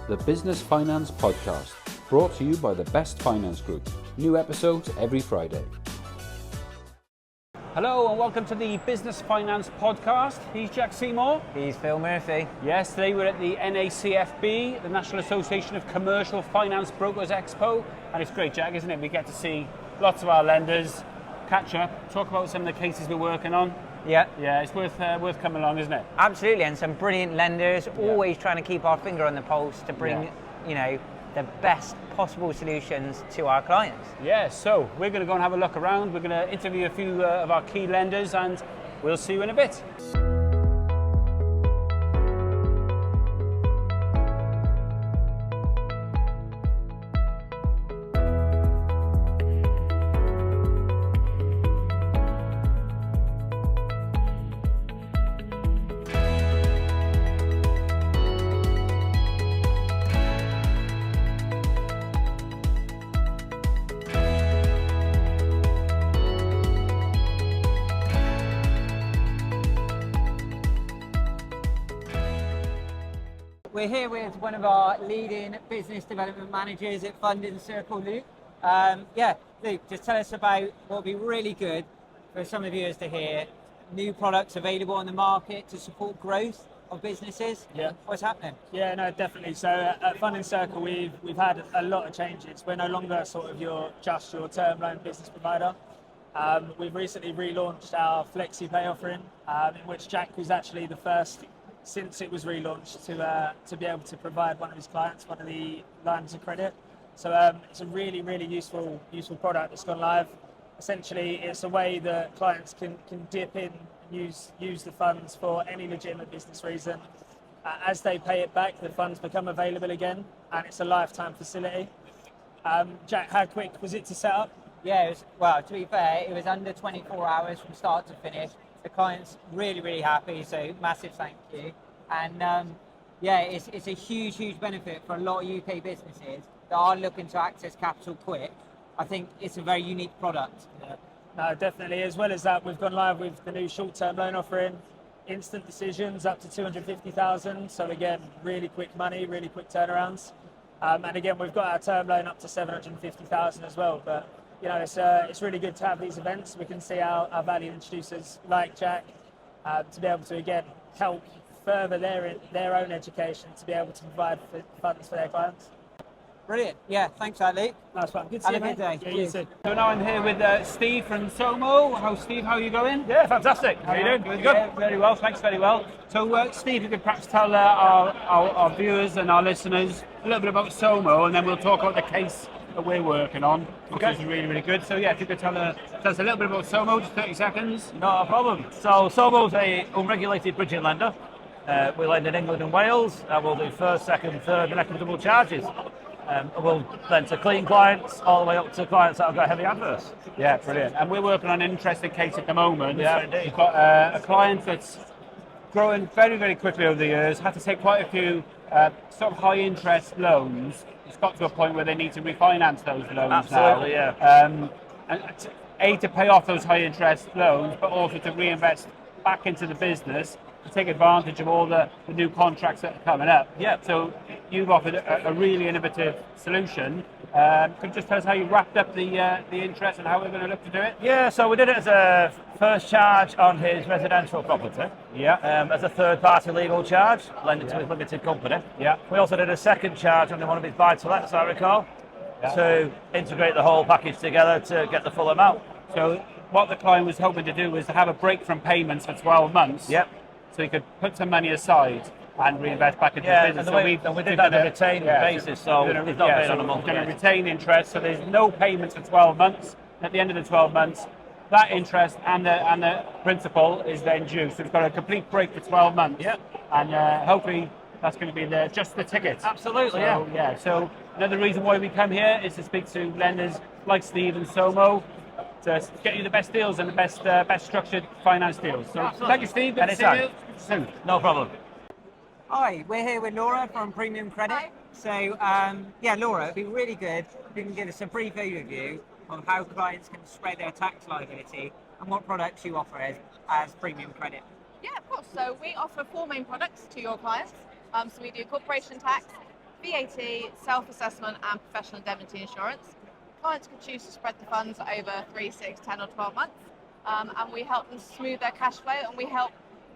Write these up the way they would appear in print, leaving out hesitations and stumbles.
the Business Finance Podcast, brought to you by the Best Finance Group. New episodes every Friday. Hello and welcome to the Business Finance Podcast. He's Jack Seymour. He's Phil Murphy. Yes, today we're at the NACFB, the National Association of Commercial Finance Brokers Expo. And it's great, Jack, isn't it? We get to see lots of our lenders, catch up, talk about some of the cases we're working on. Yeah, it's worth coming along, isn't it? absolutely, and some brilliant lenders, always trying to keep our finger on the pulse to bring, the best possible solutions to our clients. Yeah, so we're going to go and have a look around. We're going to interview a few of our key lenders, and we'll see you in a bit. We're here with one of our leading business development managers at Funding Circle, Luke. Luke, just tell us about what would be really good for some of you to hear. New products available on the market to support growth of businesses. Yeah. What's happening? Yeah, no, definitely. So at Funding Circle, we've had a lot of changes. We're no longer sort of your term loan business provider. We've recently relaunched our FlexiPay offering, in which Jack was actually the first since it was relaunched to be able to provide one of his clients one of the lines of credit. So it's a really, really useful product that's gone live. Essentially, it's a way that clients can dip in and use the funds for any legitimate business reason. As they pay it back, the funds become available again, and it's a lifetime facility. Jack, how quick was it to set up? Yeah, to be fair, it was under 24 hours from start to finish. The client's really, really happy, so massive thank you. And it's a huge benefit for a lot of UK businesses that are looking to access capital quick. I think it's a very unique product. Yeah. No, definitely. As well as that, we've gone live with the new short-term loan offering, instant decisions up to 250,000. So again, really quick money, really quick turnarounds. And again, we've got our term loan up to 750,000 as well. But it's really good to have these events. We can see our value introducers like Jack to be able to again help further their own education to be able to provide funds for their clients. Brilliant. Yeah, thanks, Ali. Nice one. Good to see you, Have a mate. good day. Yeah, you too. So now I'm here with Steve from Somo. Steve, how are you going? Yeah, fantastic. How are you doing? Good. Yeah, very well, thanks, very well. So Steve, you could perhaps tell our viewers and our listeners a little bit about Somo, and then we'll talk about the case that we're working on, which is really, really good. So yeah, if you could tell us a little bit about Somo, just 30 seconds. Not a problem. So Somo's a unregulated bridging lender. We lend in England and Wales, and we'll do first, second, third and equitable charges. We'll lend to clean clients all the way up to clients that have got heavy adverse. Yeah, brilliant. And we're working on an interesting case at the moment. Yeah, indeed. We've got a client that's growing very, very quickly over the years, had to take quite a few sort of high interest loans. It's got to a point where they need to refinance those loans Absolutely, now. yeah. And to pay off those high interest loans, but also to reinvest back into the business to take advantage of all the new contracts that are coming up. Yeah. So you've offered a really innovative solution. Could you just tell us how you wrapped up the interest and how we're going to look to do it? Yeah, so we did it as a first charge on his residential property. Yeah. As a third party legal charge, lending to his limited company. Yeah. We also did a second charge on one of his buy-to-lets, I recall, to integrate the whole package together to get the full amount. So what the client was hoping to do was to have a break from payments for 12 months. Yep. So he could put some money aside and reinvest back into the business. And we did that on a retained basis, so he's not paid on a monthly We're going to basis. retain interest, so there's no payments for 12 months. At the end of the 12 months, that interest and the principal is then due. So we've got a complete break for 12 months. Yep. And hopefully that's going to be just the ticket. Absolutely, So, so another reason why we come here is to speak to lenders like Steve and Somo to get you the best deals and the best structured finance deals. So Absolutely. thank you, Steve. Good to see Anytime. you. Soon. No problem. Hi, we're here with Laura from Premium Credit. Hi. So, Laura, it'd be really good if you can give us a brief overview of how clients can spread their tax liability and what products you offer as Premium Credit. Yeah, of course. So we offer four main products to your clients. So we do corporation tax, VAT, self-assessment and professional indemnity insurance. Clients can choose to spread the funds over 3, 6, 10 or 12 months, and we help them smooth their cash flow, and we help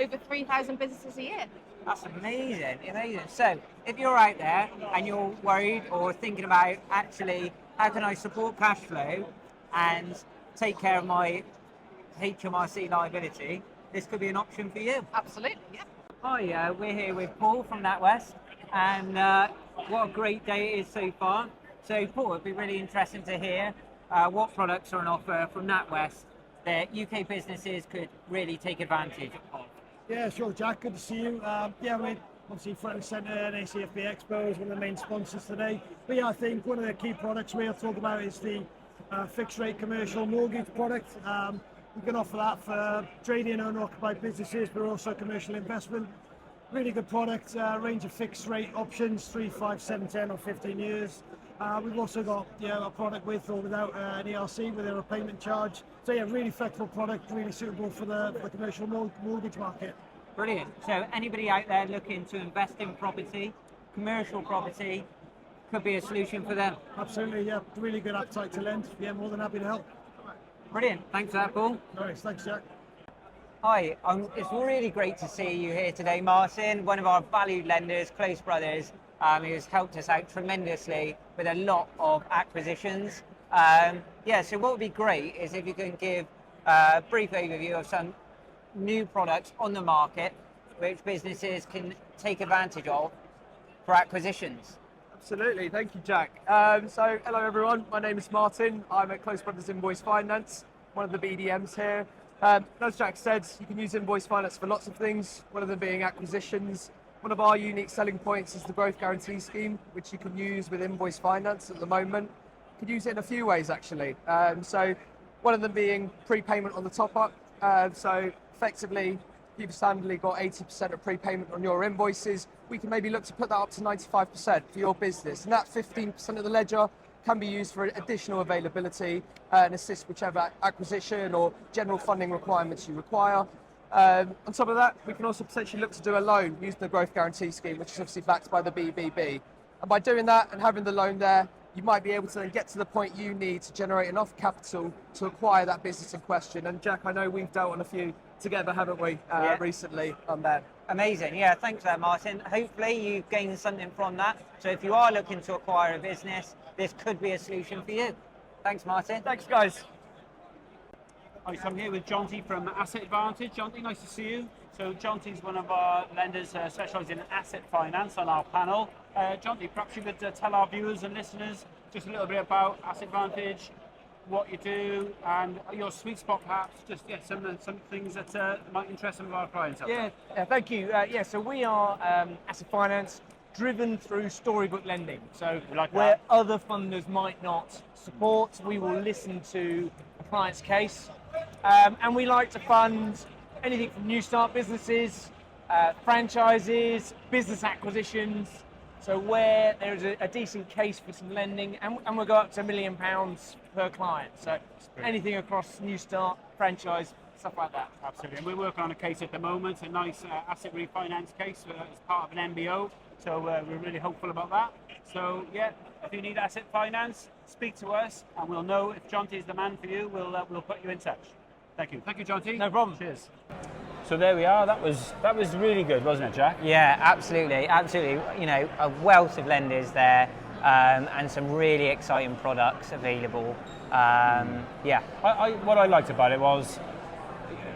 over 3,000 businesses a year. That's amazing, amazing. So if you're out there and you're worried or thinking about actually how can I support cash flow and take care of my HMRC liability, this could be an option for you. Absolutely, yeah. Hi, we're here with Paul from NatWest, and what a great day it is so far. So Paul, it'd be really interesting to hear what products are on offer from NatWest that UK businesses could really take advantage of. Yeah, sure, Jack. Good to see you. Yeah, we're obviously front and centre at NACFB Expo is one of the main sponsors today. But yeah, I think one of the key products we'll talk about is the fixed rate commercial mortgage product. We can offer that for trading and owner-occupied businesses, but also commercial investment. Really good product, range of fixed rate options, 3, 5, 7, 10 or 15 years. We've also got a product with or without an ERC with a repayment charge. So yeah, really flexible product, really suitable for the commercial mortgage market. Brilliant. So anybody out there looking to invest in property, commercial property, could be a solution for them. Absolutely, yeah, really good appetite to lend. Yeah, more than happy to help. Brilliant. Thanks for that, Paul. Nice, thanks, Jack. Hi, it's really great to see you here today, Martin, one of our valued lenders, close brothers, who's helped us out tremendously with a lot of acquisitions. So what would be great is if you can give a brief overview of some new products on the market which businesses can take advantage of for acquisitions. Absolutely, thank you, Jack. So hello everyone, my name is Martin. I'm at Close Brothers Invoice Finance, one of the BDMs here. As Jack said, you can use Invoice Finance for lots of things, one of them being acquisitions. One of our unique selling points is the growth guarantee scheme, which you can use with Invoice Finance at the moment. You can use it in a few ways actually. So one of them being prepayment on the top up. So effectively, you've standardly got 80% of prepayment on your invoices. We can maybe look to put that up to 95% for your business. And that 15% of the ledger can be used for additional availability and assist whichever acquisition or general funding requirements you require. On top of that, we can also potentially look to do a loan using the growth guarantee scheme, which is obviously backed by the BBB. And by doing that and having the loan there, you might be able to then get to the point you need to generate enough capital to acquire that business in question. And Jack, I know we've dealt on a few together, haven't we, recently on that. Amazing, yeah, thanks for that, Martin. Hopefully you've gained something from that. So if you are looking to acquire a business, this could be a solution for you. Thanks, Martin. Thanks, guys. Hi, so I'm here with Jonty from Asset Advantage. Jonty, nice to see you. So Jonty's one of our lenders specialising in asset finance on our panel. Jonty, perhaps you could tell our viewers and listeners just a little bit about Asset Advantage, what you do, and your sweet spot perhaps, just some things that might interest some of our clients out there. Thank you. So we are asset finance driven through storybook lending. So where other funders might not support, we will listen to a client's case. And we like to fund anything from new start businesses, franchises, business acquisitions. So where there is a decent case for some lending, and we'll go up to £1 million per client. So anything across new start, franchise, stuff like that. Absolutely. And we're working on a case at the moment, a nice asset refinance case as part of an MBO. So we're really hopeful about that. So yeah, if you need asset finance, speak to us, and we'll know if Jonty is the man for you. We'll put you in touch. Thank you. Thank you, Jonty. No problem. Cheers. So there we are. That was really good, wasn't it, Jack? Yeah, absolutely. You know, a wealth of lenders there, and some really exciting products available. What I liked about it was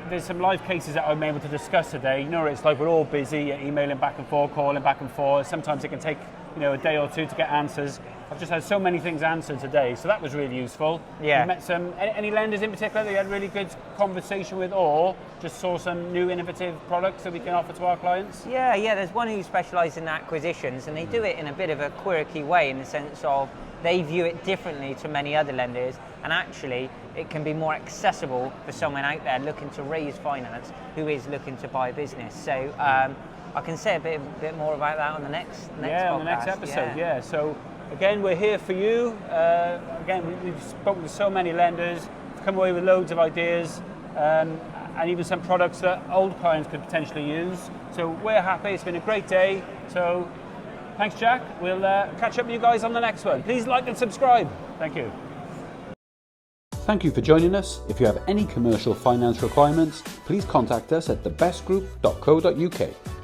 there's some live cases that I'm able to discuss today. You know, it's like we're all busy, emailing back and forth, calling back and forth. Sometimes it can take a day or two to get answers. I've just had so many things answered today, so that was really useful. Yeah. You met any lenders in particular that you had really good conversation with, or just saw some new innovative products that we can offer to our clients? Yeah, there's one who specialises in acquisitions, and they do it in a bit of a quirky way in the sense of they view it differently to many other lenders, and actually it can be more accessible for someone out there looking to raise finance who is looking to buy a business. So I can say a bit more about that on the next podcast. On the next episode, yeah. So again, we're here for you. We've spoken to so many lenders, come away with loads of ideas, and even some products that old clients could potentially use. So we're happy. It's been a great day. So Thanks, Jack. We'll catch up with you guys on the next one. Please like and subscribe. Thank you. Thank you for joining us. If you have any commercial finance requirements, please contact us at thebestgroup.co.uk.